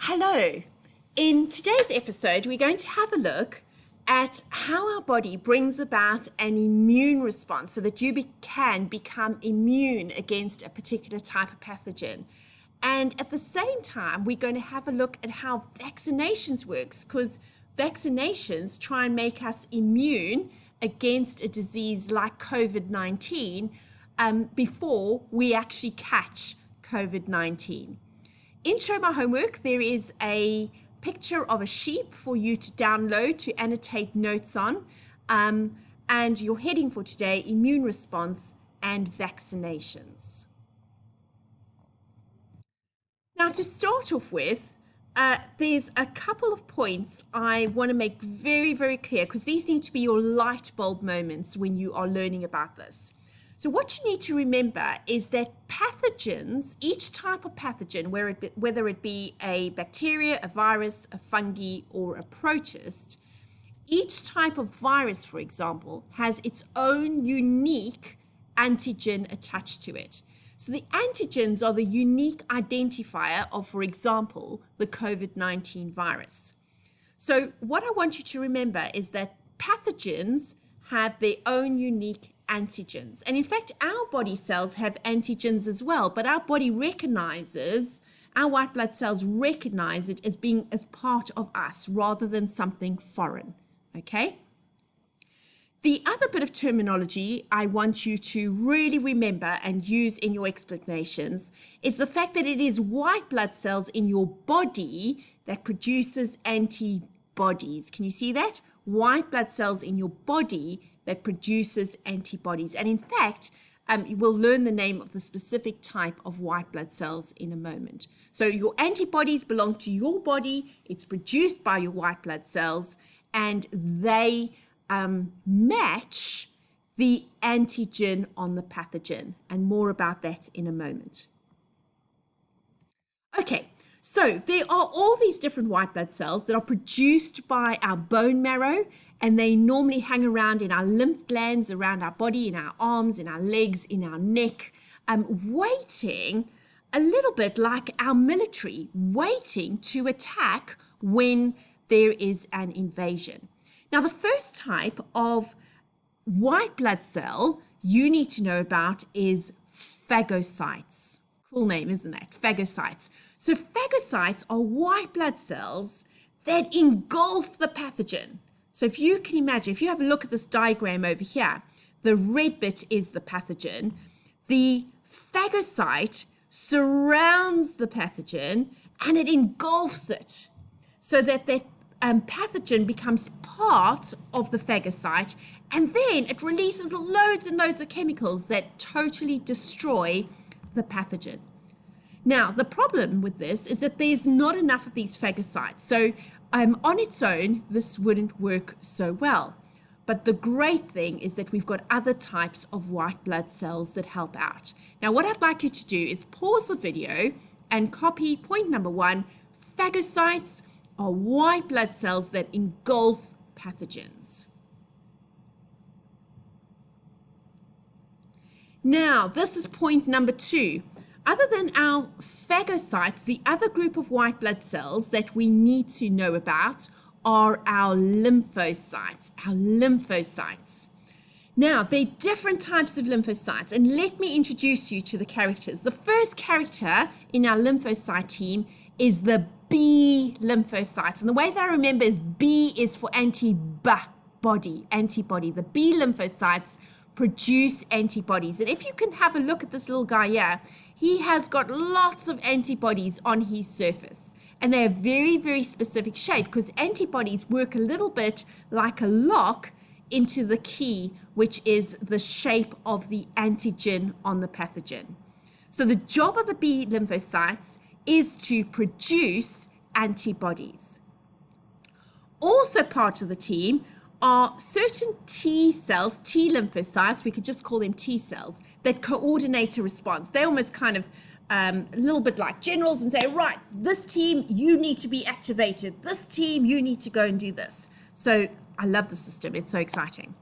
Hello. In today's episode, we're going to have a look at how our body brings about an immune response so that you can become immune against a particular type of pathogen. And at the same time, we're going to have a look at how vaccinations works, because vaccinations try and make us immune against a disease like COVID-19 before we actually catch COVID-19. In Show My Homework, there is a picture of a sheep for you to download to annotate notes on. And your heading for today, immune response and vaccinations. Now, to start off with, there's a couple of points I want to make very, very clear, because these need to be your light bulb moments when you are learning about this. So what you need to remember is that pathogens, each type of pathogen, whether it be a bacteria, a virus, a fungi, or a protist, each type of virus, for example, has its own unique antigen attached to it. So the antigens are the unique identifier of, for example, the COVID-19 virus. So what I want you to remember is that pathogens have their own unique antigens. And in fact, our body cells have antigens as well, but our body recognizes, our white blood cells recognize it as being as part of us rather than something foreign, okay? The other bit of terminology I want you to really remember and use in your explanations is the fact that it is white blood cells in your body that produces antibodies. Can you see that? White blood cells in your body that produces antibodies. And in fact, you will learn the name of the specific type of white blood cells in a moment. So your antibodies belong to your body. It's produced by your white blood cells, and they match the antigen on the pathogen. And more about that in a moment. Okay. So there are all these different white blood cells that are produced by our bone marrow, and they normally hang around in our lymph glands, around our body, in our arms, in our legs, in our neck, waiting a little bit like our military, waiting to attack when there is an invasion. Now, the first type of white blood cell you need to know about is phagocytes. Cool name, isn't that? Phagocytes. So phagocytes are white blood cells that engulf the pathogen. So if you can imagine, if you have a look at this diagram over here, the red bit is the pathogen. The phagocyte surrounds the pathogen and it engulfs it so that that pathogen becomes part of the phagocyte, and then it releases loads and loads of chemicals that totally destroy the pathogen. Now, the problem with this is that there's not enough of these phagocytes. So on its own, this wouldn't work so well. But the great thing is that we've got other types of white blood cells that help out. Now, what I'd like you to do is pause the video and copy point number 1. Phagocytes are white blood cells that engulf pathogens. Now, this is point number 2. Other than our phagocytes, the other group of white blood cells that we need to know about are our lymphocytes. Our lymphocytes. Now, there are different types of lymphocytes, and let me introduce you to the characters. The first character in our lymphocyte team is the B lymphocytes. And the way that I remember is B is for antibody. The B lymphocytes produce antibodies. And if you can have a look at this little guy here, he has got lots of antibodies on his surface. And they're very, very specific shape, because antibodies work a little bit like a lock into the key, which is the shape of the antigen on the pathogen. So the job of the B lymphocytes is to produce antibodies. Also part of the team are certain T cells, T lymphocytes, we could just call them T cells, that coordinate a response. They almost kind of a little bit like generals and say, right, this team, you need to be activated. This team, you need to go and do this. So I love the system. It's so exciting.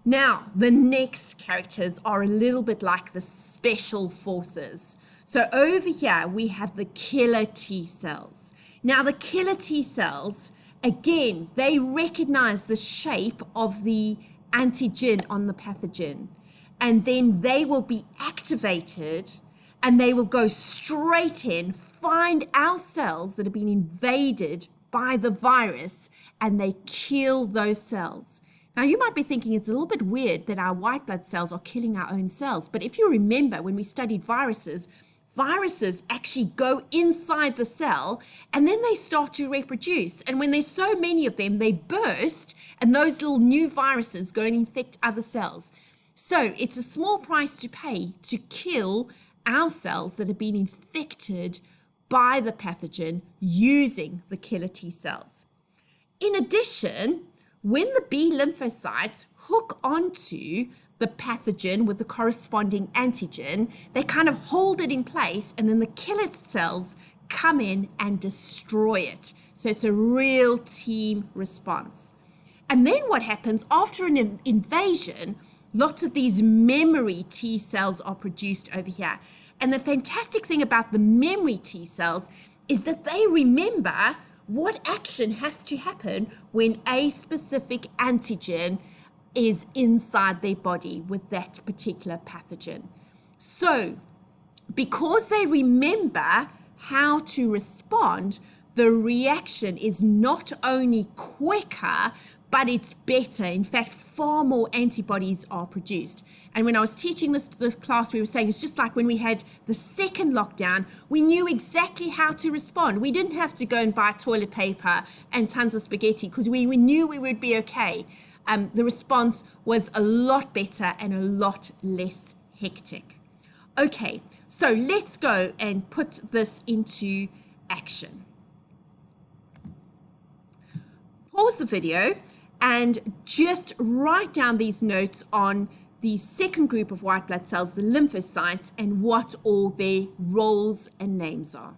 Now, the next characters are a little bit like the special forces. So over here, we have the killer T cells. Now, the killer T cells, again, they recognize the shape of the antigen on the pathogen, and then they will be activated and they will go straight in, find our cells that have been invaded by the virus, and they kill those cells. Now, you might be thinking it's a little bit weird that our white blood cells are killing our own cells. But if you remember when we studied viruses, viruses actually go inside the cell and then they start to reproduce. And when there's so many of them, they burst and those little new viruses go and infect other cells. So it's a small price to pay to kill our cells that have been infected by the pathogen using the killer T cells. In addition, when the B lymphocytes hook onto the pathogen with the corresponding antigen, they kind of hold it in place, and then the killer cells come in and destroy it. So it's a real team response. And then what happens after an invasion, lots of these memory T cells are produced over here. And the fantastic thing about the memory T cells is that they remember what action has to happen when a specific antigen is inside their body with that particular pathogen. So, because they remember how to respond, the reaction is not only quicker, but it's better. In fact, far more antibodies are produced. And when I was teaching this class, we were saying it's just like when we had the second lockdown, we knew exactly how to respond. We didn't have to go and buy toilet paper and tons of spaghetti because we knew we would be okay. The response was a lot better and a lot less hectic. Okay, so let's go and put this into action. Pause the video and just write down these notes on the second group of white blood cells, the lymphocytes, and what all their roles and names are.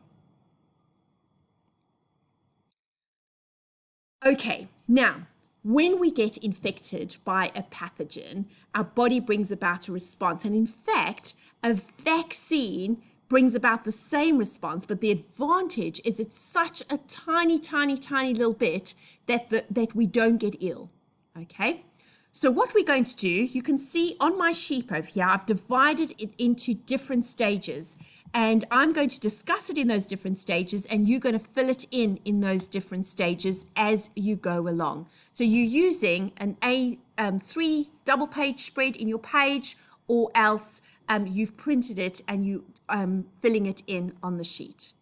Okay, now, when we get infected by a pathogen, our body brings about a response. And in fact, a vaccine brings about the same response, but the advantage is it's such a tiny, tiny, tiny little bit that we don't get ill, okay? So what we're going to do, you can see on my sheet over here, I've divided it into different stages, and I'm going to discuss it in those different stages, and you're going to fill it in those different stages as you go along. So you're using an A3 double page spread in your page, or else you've printed it and you filling it in on the sheet.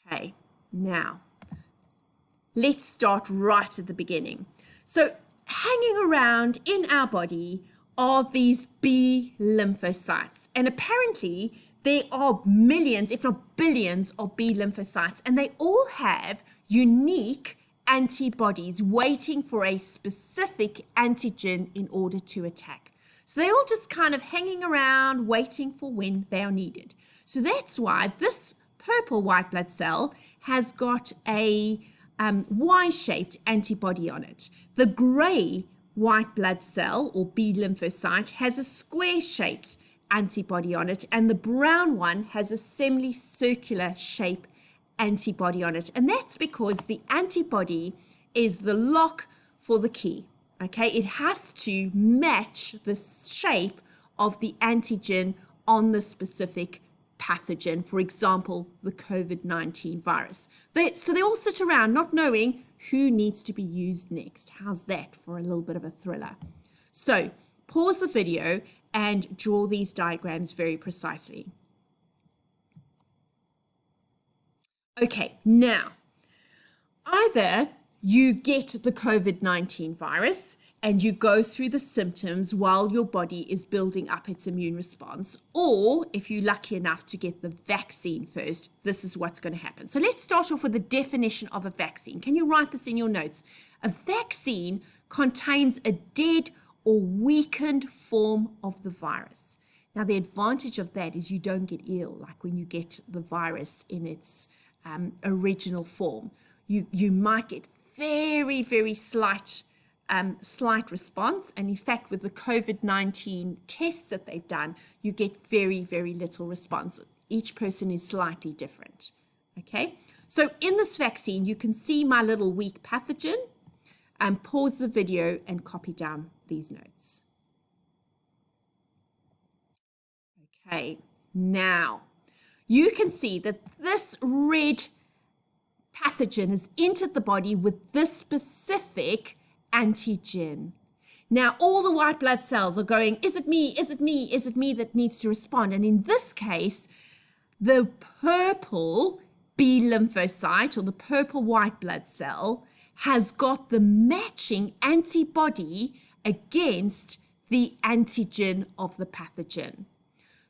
Okay, now let's start right at the beginning. So hanging around in our body are these B lymphocytes, and apparently there are millions, if not billions, of B lymphocytes, and they all have unique antibodies waiting for a specific antigen in order to attack. So they're all just kind of hanging around waiting for when they are needed. So that's why this purple white blood cell has got a Y-shaped antibody on it. The gray white blood cell or B lymphocyte has a square-shaped antibody on it, and the brown one has a semicircular shape antibody on it. And that's because the antibody is the lock for the key. Okay, it has to match the shape of the antigen on the specific pathogen, for example, the COVID-19 virus. So they all sit around not knowing who needs to be used next. How's that for a little bit of a thriller? So pause the video and draw these diagrams very precisely. Okay, now, either you get the COVID-19 virus and you go through the symptoms while your body is building up its immune response, or if you're lucky enough to get the vaccine first, this is what's going to happen. So let's start off with the definition of a vaccine. Can you write this in your notes? A vaccine contains a dead or weakened form of the virus. Now, the advantage of that is you don't get ill, like when you get the virus in its original form. You might get very, very slight response. And in fact, with the COVID-19 tests that they've done, you get very, very little response. each person is slightly different. Okay, so in this vaccine, you can see my little weak pathogen, and pause the video and copy down these notes. Okay, now you can see that this red pathogen has entered the body with this specific antigen. Now, all the white blood cells are going, is it me? Is it me? Is it me that needs to respond? And in this case, the purple B lymphocyte, or the purple white blood cell, has got the matching antibody against the antigen of the pathogen.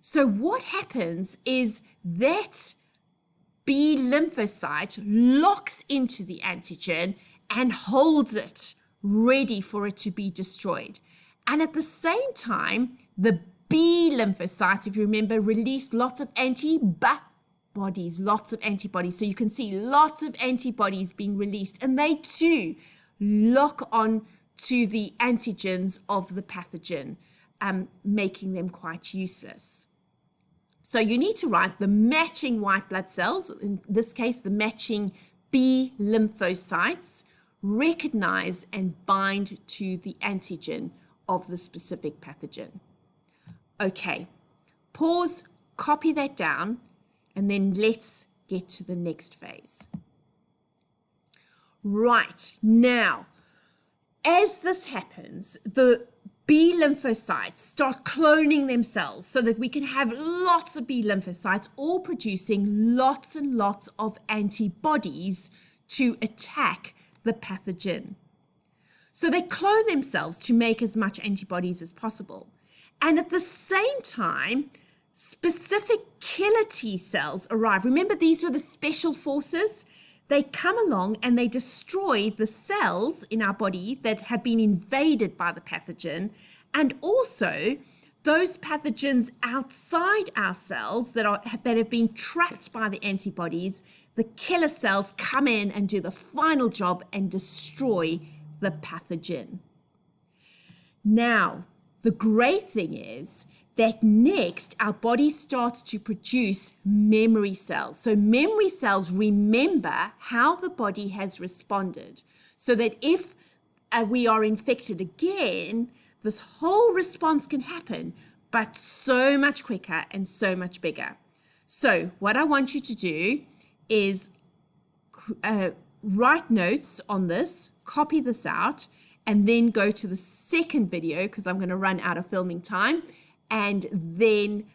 So what happens is that B lymphocyte locks into the antigen and holds it ready for it to be destroyed. And at the same time, the B lymphocytes, if you remember, release lots of antibodies, lots of antibodies. So you can see lots of antibodies being released, and they too lock on to the antigens of the pathogen, making them quite useless. So you need to write the matching white blood cells, in this case, the matching B lymphocytes, recognize and bind to the antigen of the specific pathogen. Okay, pause, copy that down, and then let's get to the next phase. Right, now, as this happens, the B lymphocytes start cloning themselves so that we can have lots of B lymphocytes all producing lots and lots of antibodies to attack the pathogen. So they clone themselves to make as much antibodies as possible. And at the same time, specific killer T cells arrive. Remember, these were the special forces. They come along and they destroy the cells in our body that have been invaded by the pathogen, and also those pathogens outside our cells that have been trapped by the antibodies. The killer cells come in and do the final job and destroy the pathogen. Now, the great thing is that next our body starts to produce memory cells. So memory cells remember how the body has responded, so that if we are infected again, this whole response can happen, but so much quicker and so much bigger. So what I want you to do is write notes on this, copy this out, and then go to the second video, because I'm going to run out of filming time, and then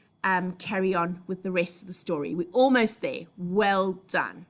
carry on with the rest of the story. We're almost there. Well done.